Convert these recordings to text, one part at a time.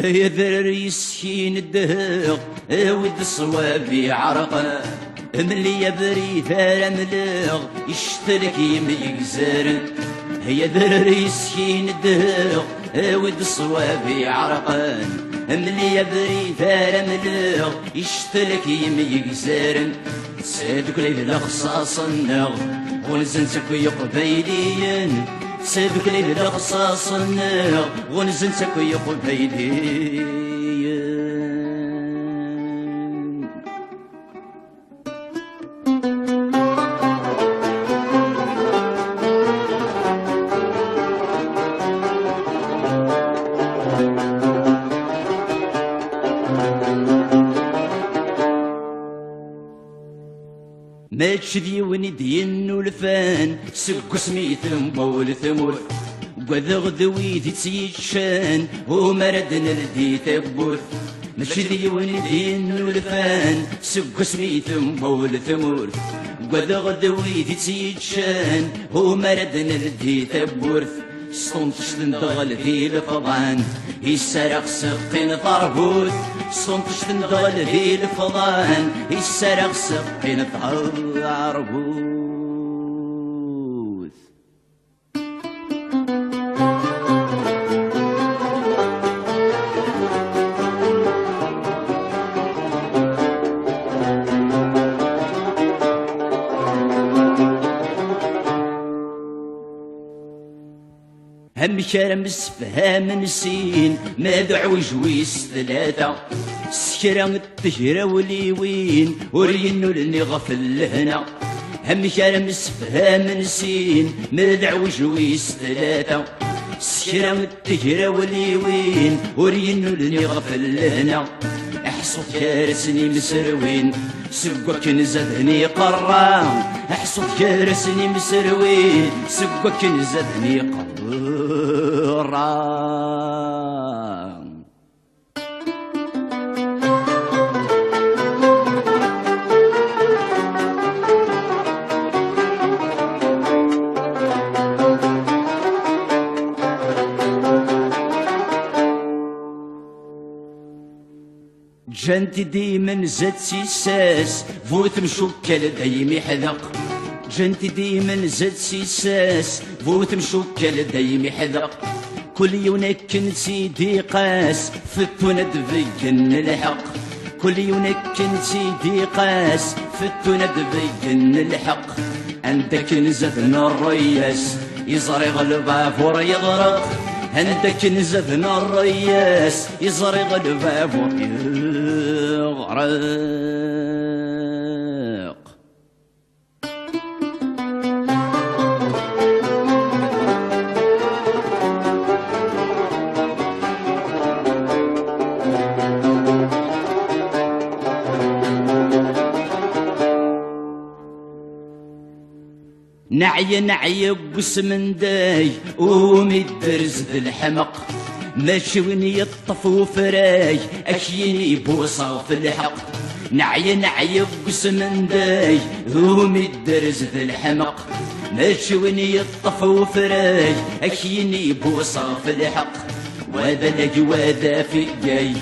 يا ذري يسكين الدهق ود صوابي عرقا ملي يا بريد ملغ يشترك يميزرن يا ذري يسكين الدهق ود صوابي عرقا ملي يا بريد ملغ يشترك يميزرن سادك لي الخصاص النغ ونزنتك يقبيلين سابك لي الخصاص النغ ونزنتك يقبيلين ما تشذي وندين ولفان سق سميثم بول ثمور وذغ ذويدي تسيتشان ومردن الدي تبوث ما تشذي وندين ولفان سق سميثم بول ثمور وذغ ذويدي تسيتشان ومردن الدي تبوث صنتش تندغل في الفضان يسرق سقين طربوث صنتش تندغل في الفضان يسرق سقين طربوث هم كرم سفهام نسين ما دعوج ويس ثلاثة سكرا التجرة وليوين ورينو لني غفل هنا هم كرم سفهام نسين ما دعوج ويس ثلاثة سكرا التجرة وليوين ورينو لني غفل هنا احصد كارسني مسروين سقوك نزدني قرام احصد كارسني مسروين سقوك نزدني قرام جنتي ديما زاد سيساس فوت مشوكل دايم يحذق جنتي ديما زاد سيساس فوت مشوكل دايم يحذق كل يونكن سيدي قاس فتونا دفقن الحق كل يونكن سيدي قاس فتونا دفقن الحق عندك نزدنا الرياس يزرق البافور يغرق عندك نزدنا الرياس يزرق البافور يغرق نعي نعي قسم داي ومدرز ذي الحمق ماشي وين يطفو فراي اكيني بوصة في الحق نعي نعي قسم داي ومدرز ذي الحمق ماشي وين يطفو فراي اكيني بوصة في الحق وهذا لقي وهذا في جاي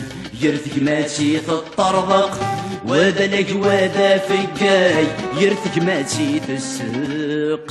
يرثك ما تسيط الطرضق وهذا لقي وهذا في جاي يرثك ما تسيط السوق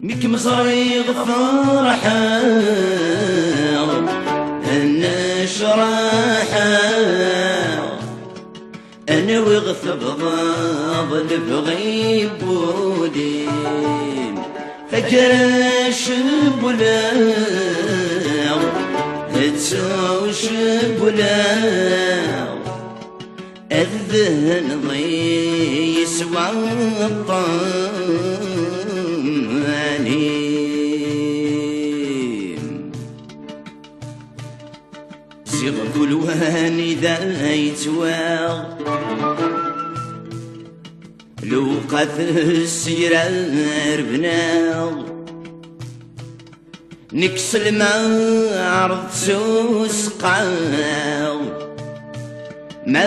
ميك مصريغ فرحة نشرحة أنا وغثب ضاب بغيب وديم فكرش بلاو تسوش بلاو الذهن ضي يسوى الطمانين زيغ كل وان إذا يتواغ لو قث السيرار بناغ نكسل ما عرض سوس قاغ ما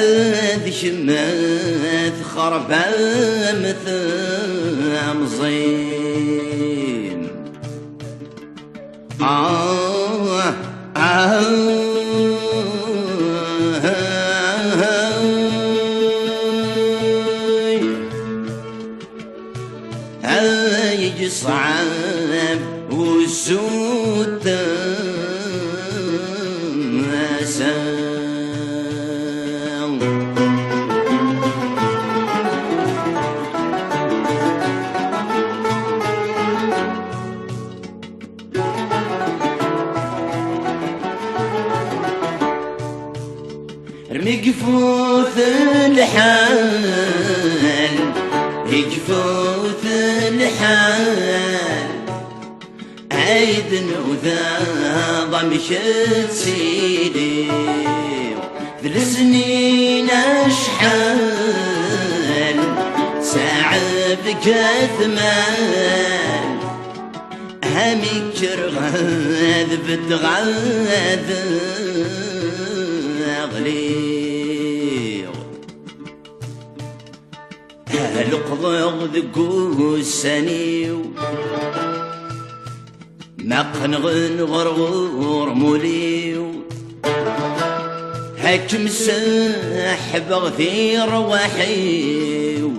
ذشمات خربة مثامزين هاي صعب والسود مقفوث الحال يقفوث الحال عيد وذا ضمشت سيدي ذي السنين اشحال ساعة بكثمان همي كرغاذ بتغاذ أغليغ هالقضغ ذقو السنيو مقنغن غرغور موليو هكم ساحب غثير وحيو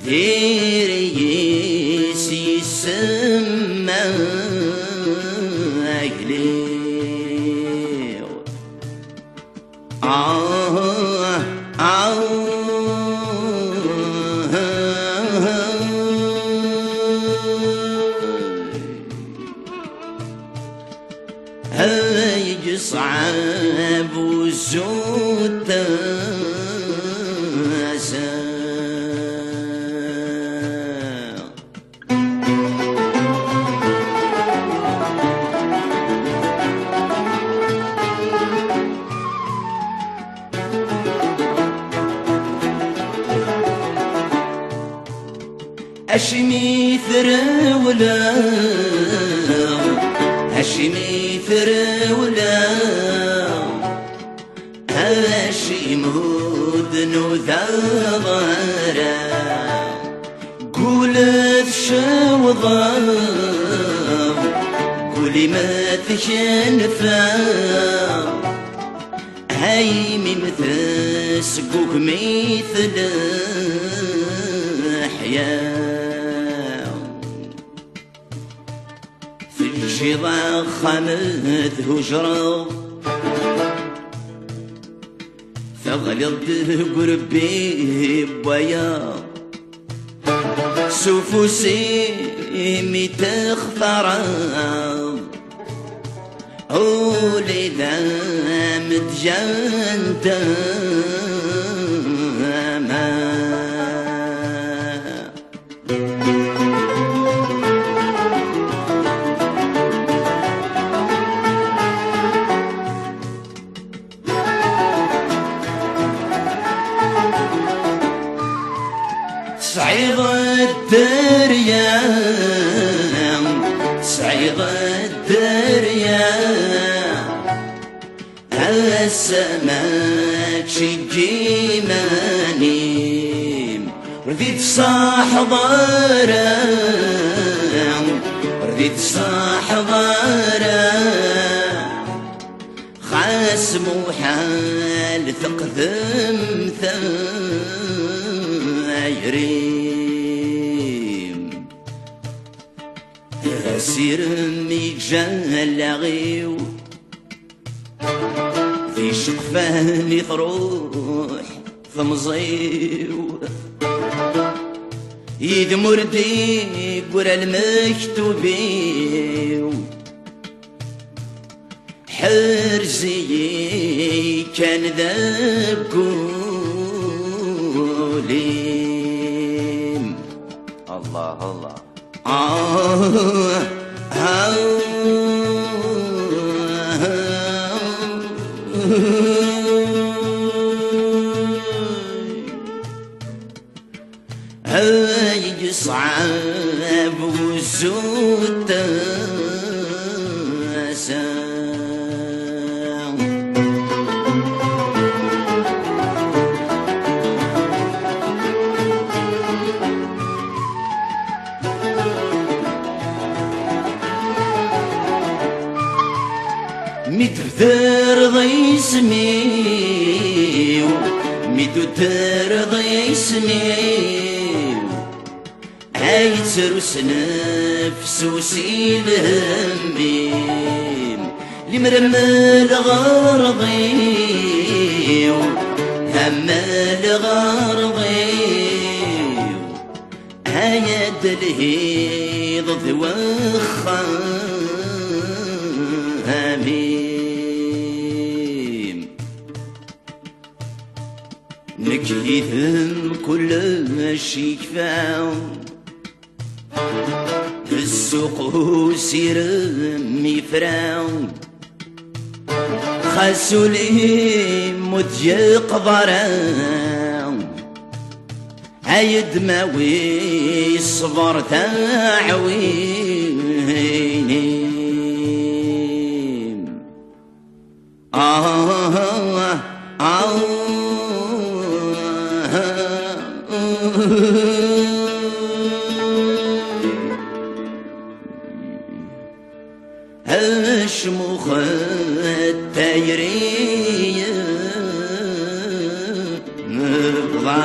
ذيريس يسمى أغليغ هاي صعب وزود أشمي ثرولا أشمي ثرولا أشي مودن وثغرا قولت شوضا قولي ما تشنفا هاي مثل سقوك مثل أحياء شضا خمد هجرة ثغلط قربي بويا سوفوسي تخفرا قولي ذا متجنتا صعيد الدريا صعيد الدريا السماك شجي مانيم رذيت صاح ضارا رذيت صاح ضارا خاسم وحال ثقذم ثايرين سيرمي جالغيو في شقفاني تروح ثمزيو إذ مردي قرى المكتوبيو حرزي كان ذا قوليم الله الله هاي صعب وزود متفتر ضي سميو متفتر ضي سميو هاي تروس نفس وسيل هميم لمرمل غرضيو همال غرضيو هاي دلهيض ذوخا هميم نكيثم كل شي كفاو السوق سير ميفراو خاسو لي متجيق ضراو هاي دماوي الصبر تاعويني هالشموخ التايرية مبضع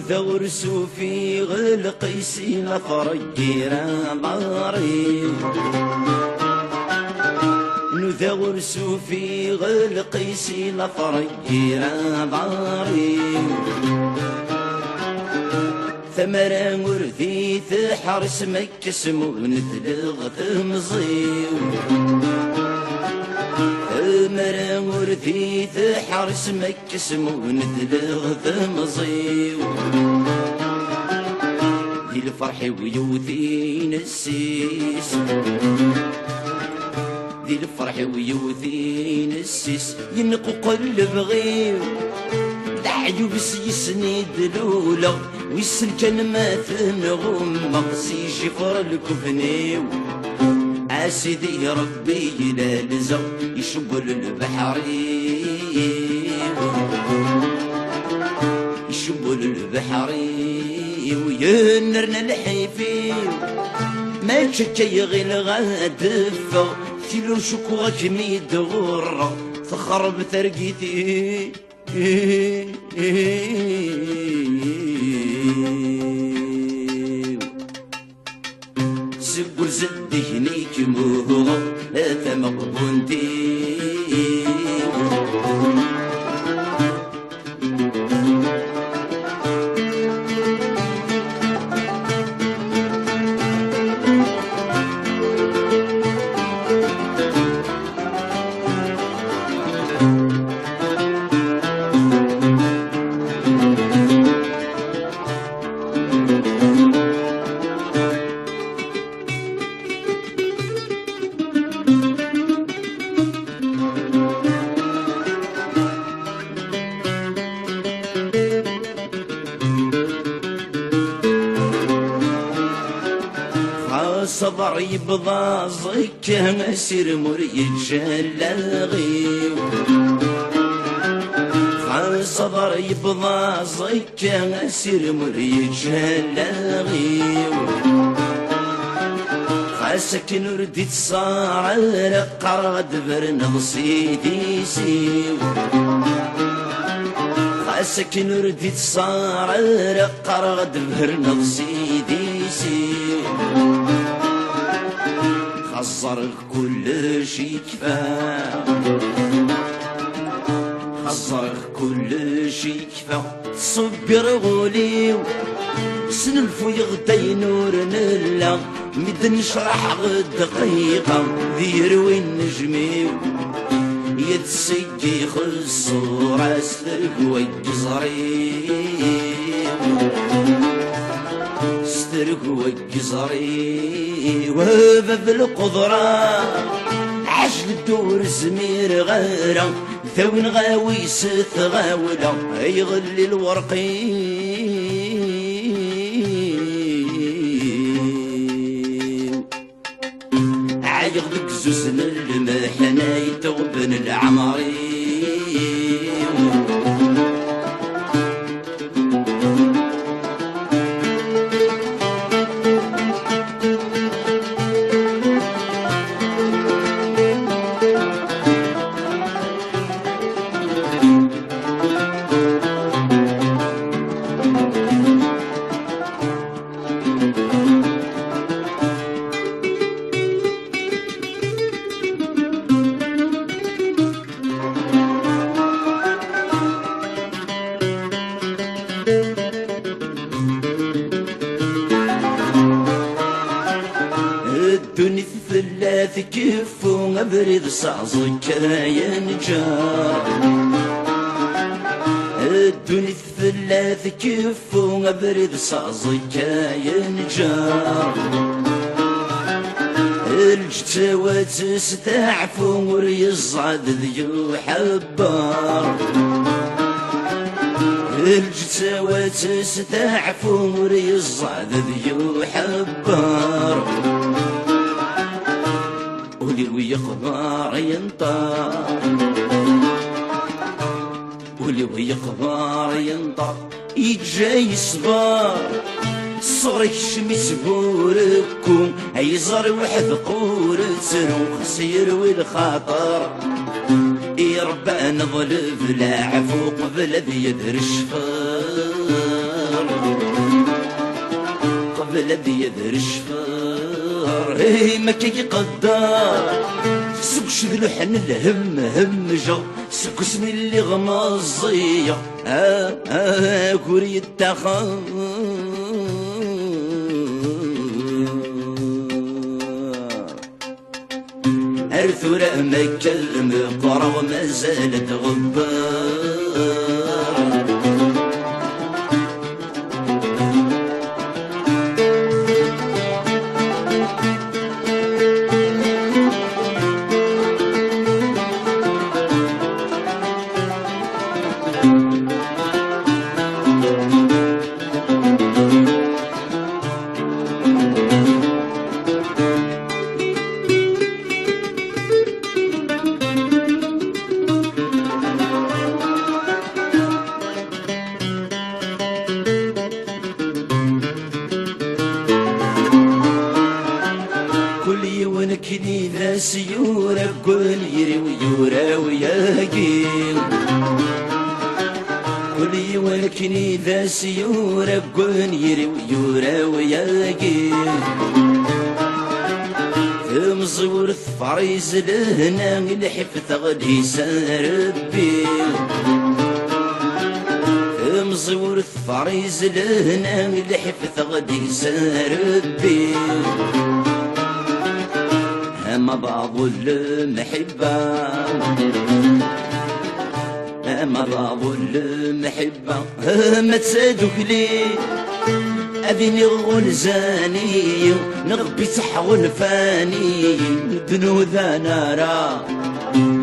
ثورسو في غلقيسي لفرقيرا ضاري نثورسو في غلقيسي لفرقيرا ضاري ثمرة ورثي تحرس مكسمو نتلغ تمزيو ثمرة ورثي تحرس مكسمو نتلغ تمزيو دي الفرح ويوثي نسيس دي الفرح ويوثي نسيس ينقو قلب غيو دعيو بس يسند لولا ويسن كان ما ثنغم مقسي شفر الكفنيو سيدي ربي لا لزم يشبل البحر يشبل البحر وينرنا الحيفي ما تشكي غير غادفة تلو شكوك ميد غرة تخرب ترقيتي سقل زدي هنيك مهغة لا تمقبنتي صبر يبضى زكه مسير مريد جلاغي صبر يبضى زكه مسير مريد جلاغي سكن رديت صار قراد برن صيدي سيو سكن رديت صار قراد برن صيدي سيو خسر كل شي كفا خسر كل شي كفا صبر غولي سنلفو يغدي نور نلا مد نشرح دقيقة ذيروي النجمي يتسقي خلصو راس ثرق سترق وقزري وباب القدرة عجل الدور زمير غيره ثون غاوي ست غاولة يغلي الورقين عيغ زوزن المحنة يتوبن العمرين الدنيا ثلاث كفو ابرد صعصك يا نجار الدنيا ثلاث كفو ابرد صعصك يا نجار الجتوات استعفو وريصعد ذيو حبار الجتوات استعفو وريصعد ذيو حبار ولي ويقبار ينطر ولي ويقبار ينطر يجاي صبار صغرك شمس بوركم هيزر وحد قورتهم خسير والخاطر يربى نظلف لا عفو قبل بيد الشفار قبل بيد الشفار ما كي قدار سكش ذلحن الهم همجة سكس من اللي غمازية كوري التخار أرثر مكة المقرى وما زالت غبار ولكني ذا سيورة قول يري ويورا وياقي قولي ولكني ذا سيورة قول يري ويورا وياقي مزور فريز لهنا الحفظ غدي سربي مزور فريز لهنا الحفظ غدي سربي هما بعض المحبة هما بعض المحبة هما تسادوك ليه أذني غلزاني نغبي تحول فاني بنوذا نارا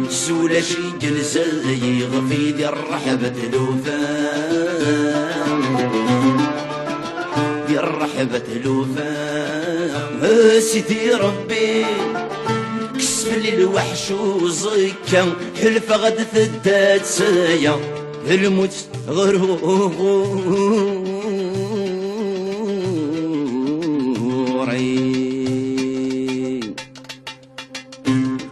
سولا شي جلزاي غفي دي الرحبة لوفان دي الرحبة لوفان سيدي ربي كسب لي الوحش وزكا حلف غد ثدات سايا الموت غرور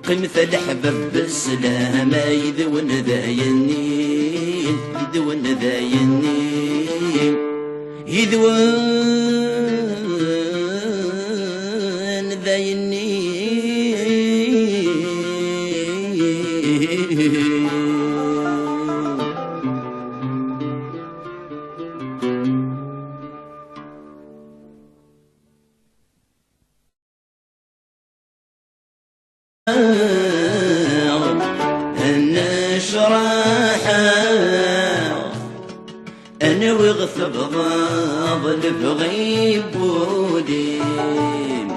قيمة الحباب بالسلامة يذون ذاينين يذون ذاينين يذون ذاينين أنا وغثب ضاضل بغيب وديم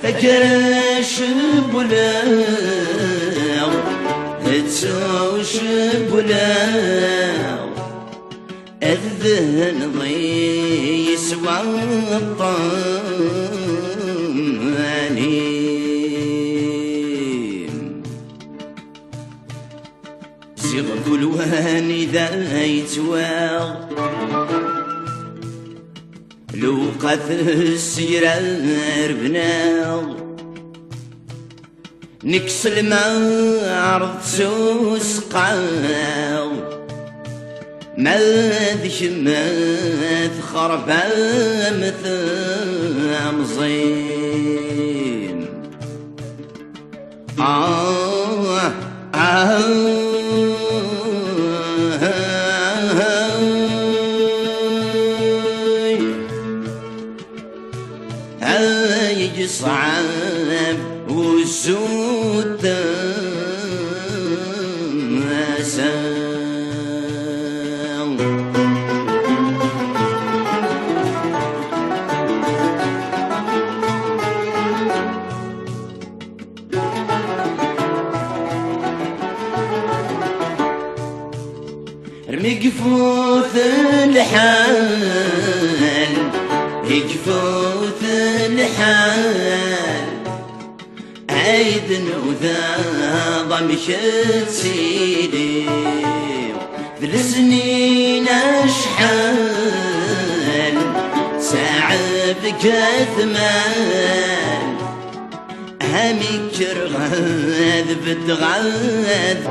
فكراش بلاو تسوش بلاو الذهن ضي يسوى الطماني زيغ كل واني ذا يتواغ لو قث السيرار بناغ نكسل ما عرض سوس قاغ ما ذيش ما تخرب مثام زين صعب وسود مسام رمي قفوث الحال يقفوث الحال عيد وذا ضمشت سيدي ذي السنين اشحال ساعة بكثمان همي كرغاذ بتغاذ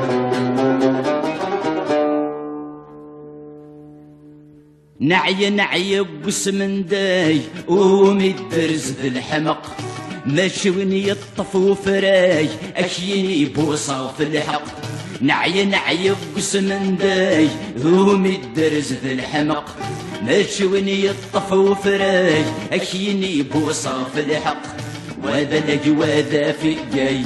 نعي نعي بسم داي ومدرز ذي الحمق مشوني الطفو فراي أشيني بوصة في الحق نعي نعي بسم داي ومدرز ذي الحمق مشوني الطفو فراي أشيني بوصة في الحق وذا لجواذا في جاي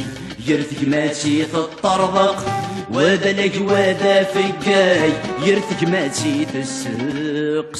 يرثك ما تسيث الطرضق وذا لجواذا في جاي يرثك ما تسيث السوق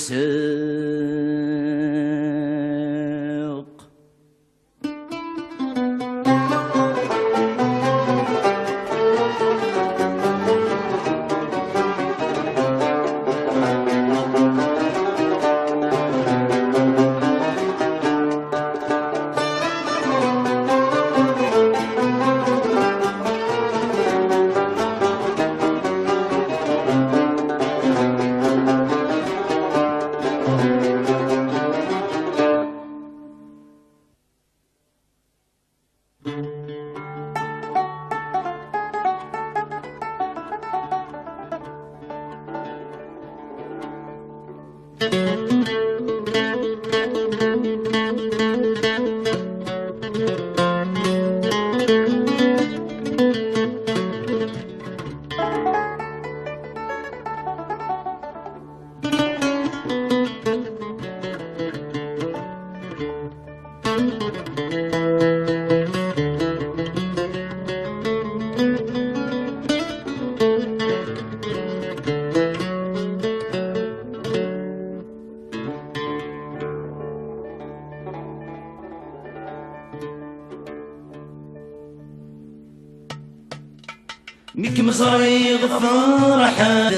ميك مصري فرحة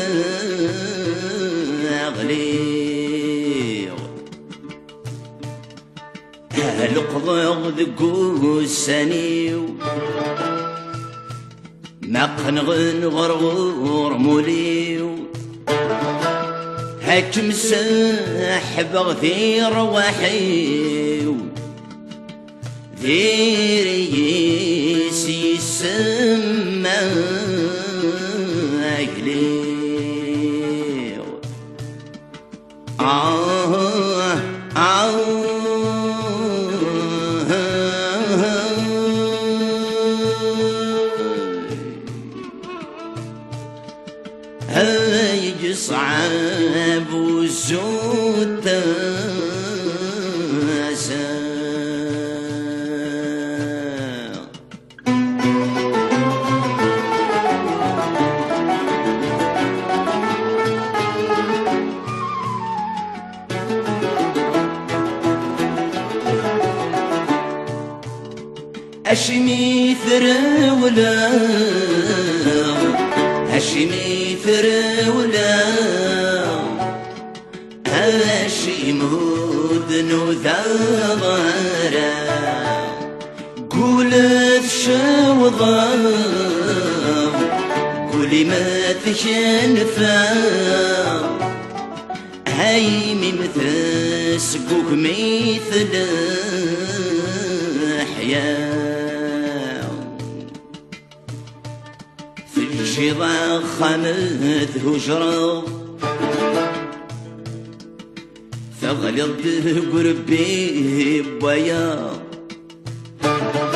غليظ هالقضاغ ذقو السنيو ما قنغن غرغور موليو هاك مساحب غثير وحيو ذيري سيسمى قليل هاي صعب وزود هاشمي ثرولا هاشمي ثرولا هاشم هودن وثغرا قولت شوضا قولي ما تشنفا هاي مثل سقوك مثل حياه شضا خمد هجرة ثغلط قربي بويا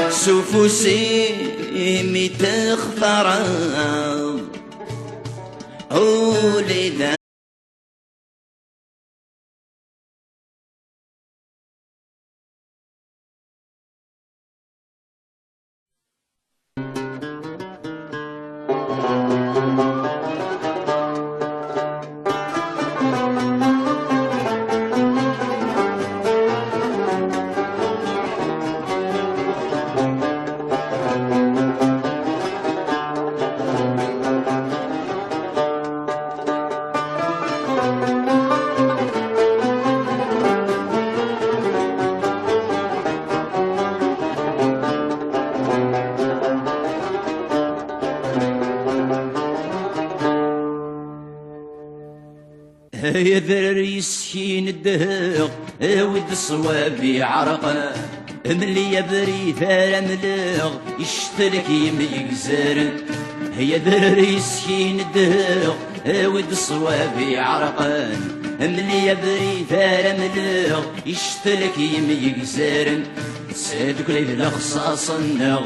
سوفوسي متخفرة قولي ذا يا ذري يسكين الدهق ود الصوابي عرقه ملي يبري ثار ملغ يشتلك يميقزر يا ذري يسكين الدهق ود الصوابي عرقه ملي يبري ثار ملغ يشتلك يميقزر سادك ليل الخصاص النغ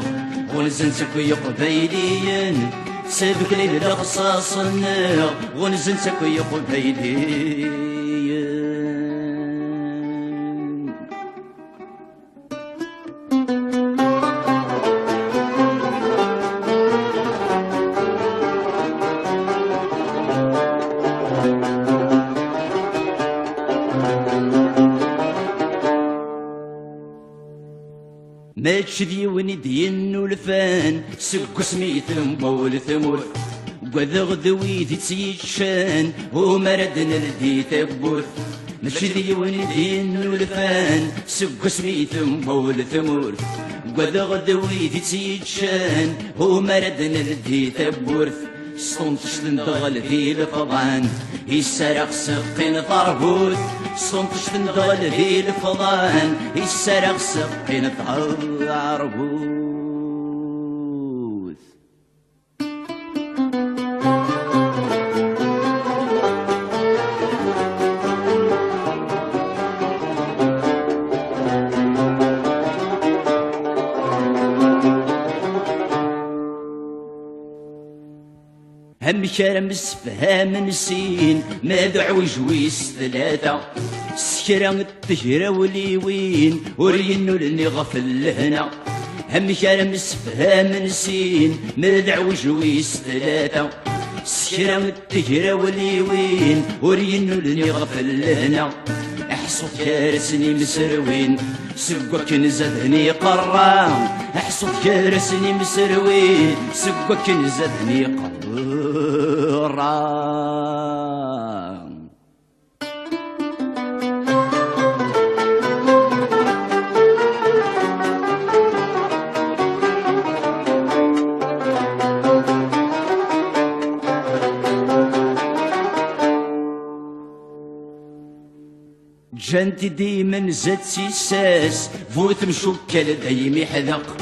ونزنتك يقبيليين سابك ليل الخصاص النغ ونزنتك يقبيليين ما تشذي وندين ولفان سق سميث مبول ثمور وذغ ذوي تيتشان ومرد نلدي تبوث ما تشذي وندين ولفان سق سميث مبول ثمور وذغ ذوي تيتشان ومرد نلدي تبورث سطنتش تندغل في الفضان يسرق سقين طربوث سطنتش تندغل في الفضان يسرق سقين طربوث هم كرم السفهام نسين ما دعوج ويس ثلاثة سكرة التجرة وليوين ورينو لني غفل هنا هم كرم السفهام نسين ما دعوج ويس ثلاثة سكرة التجرة وليوين ورينو لني غفل هنا احصد كارسني مسروين سقوك نزدني قرام احصد كارسني مسروين سقوك نزدني قرام جنتي ديما زاد سيساس فوت مشوكل دايم يحذق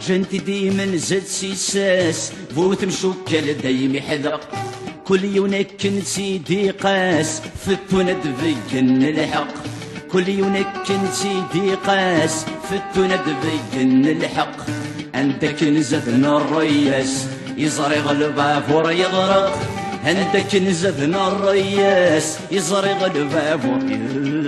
جنتي ديما زاد سيساس فوت مشوكل دايم يحذق كل يونكن سيدي قاس فتونا دفقن الحق كل يونكن سيدي قاس فتونا دفقن الحق عندك نزدنا الرياس يزرق البافور يغرق عندك نزدنا الرياس يزرق الباب ويغرق